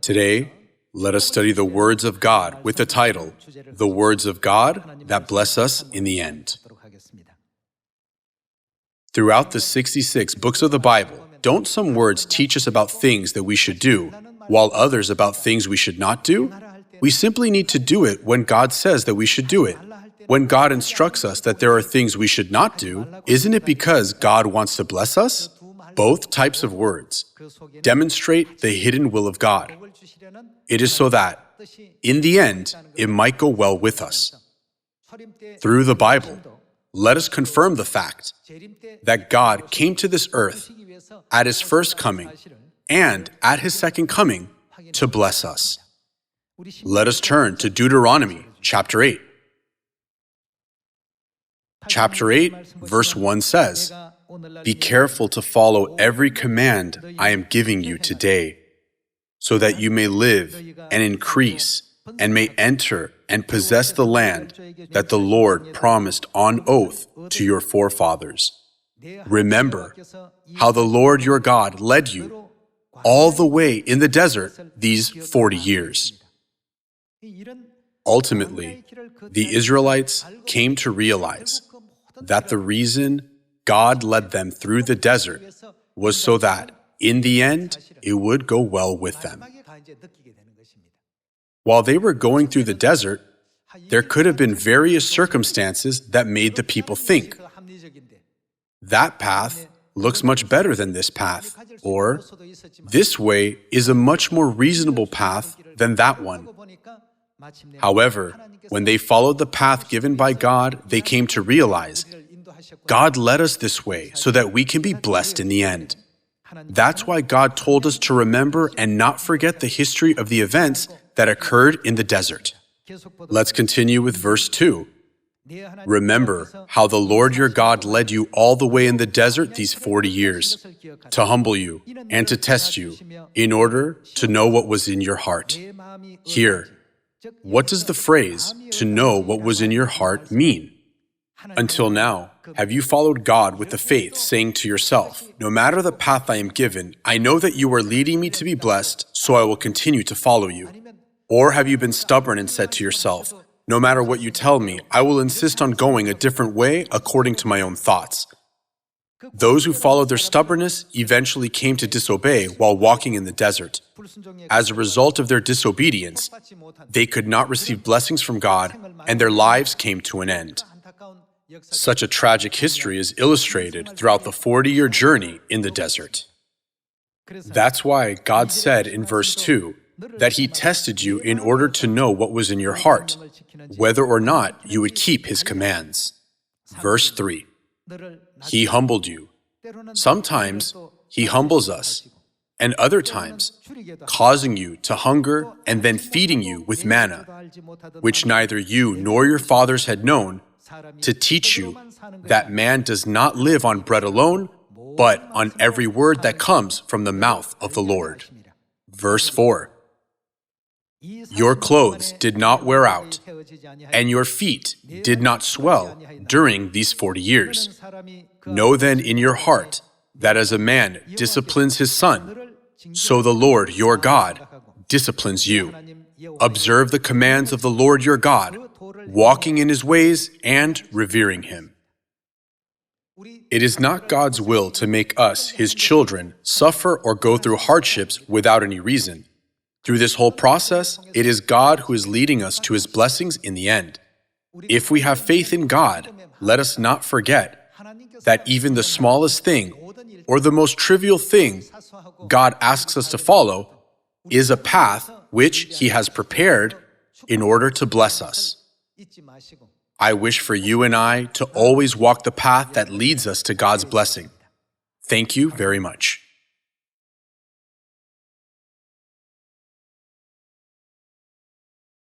Today, let us study the words of God with the title, The Words of God That Bless Us in the End. Throughout the 66 books of the Bible, don't some words teach us about things that we should do, while others about things we should not do? We simply need to do it when God says that we should do it. When God instructs us that there are things we should not do, isn't it because God wants to bless us? Both types of words demonstrate the hidden will of God. It is so that, in the end, it might go well with us. Through the Bible, let us confirm the fact that God came to this earth at His first coming and at His second coming to bless us. Let us turn to Deuteronomy chapter 8. Chapter 8, verse 1 says, "Be careful to follow every command I am giving you today, so that you may live and increase and may enter and possess the land that the Lord promised on oath to your forefathers. Remember how the Lord your God led you all the way in the desert these 40 years. Ultimately, the Israelites came to realize that the reason God led them through the desert was so that, in the end, it would go well with them. While they were going through the desert, there could have been various circumstances that made the people think, that path looks much better than this path, or this way is a much more reasonable path than that one. However, when they followed the path given by God, they came to realize, God led us this way so that we can be blessed in the end. That's why God told us to remember and not forget the history of the events that occurred in the desert. Let's continue with verse 2. Remember how the Lord your God led you all the way in the desert these 40 years, to humble you and to test you, in order to know what was in your heart. Here, what does the phrase, "to know what was in your heart," mean? Until now, have you followed God with the faith, saying to yourself, no matter the path I am given, I know that you are leading me to be blessed, so I will continue to follow you? Or have you been stubborn and said to yourself, no matter what you tell me, I will insist on going a different way according to my own thoughts? Those who followed their stubbornness eventually came to disobey while walking in the desert. As a result of their disobedience, they could not receive blessings from God, and their lives came to an end. Such a tragic history is illustrated throughout the 40-year journey in the desert. That's why God said in verse 2 that He tested you in order to know what was in your heart, whether or not you would keep His commands. Verse 3. He humbled you. Sometimes He humbles us, and other times, causing you to hunger and then feeding you with manna, which neither you nor your fathers had known, to teach you that man does not live on bread alone, but on every word that comes from the mouth of the Lord. Verse 4. Your clothes did not wear out, and your feet did not swell during these 40 years. Know then in your heart that as a man disciplines his son, so the Lord your God disciplines you. Observe the commands of the Lord your God, walking in His ways and revering Him. It is not God's will to make us, His children, suffer or go through hardships without any reason. Through this whole process, it is God who is leading us to His blessings in the end. If we have faith in God, let us not forget that even the smallest thing, or the most trivial thing God asks us to follow, is a path which He has prepared in order to bless us. I wish for you and I to always walk the path that leads us to God's blessing. Thank you very much.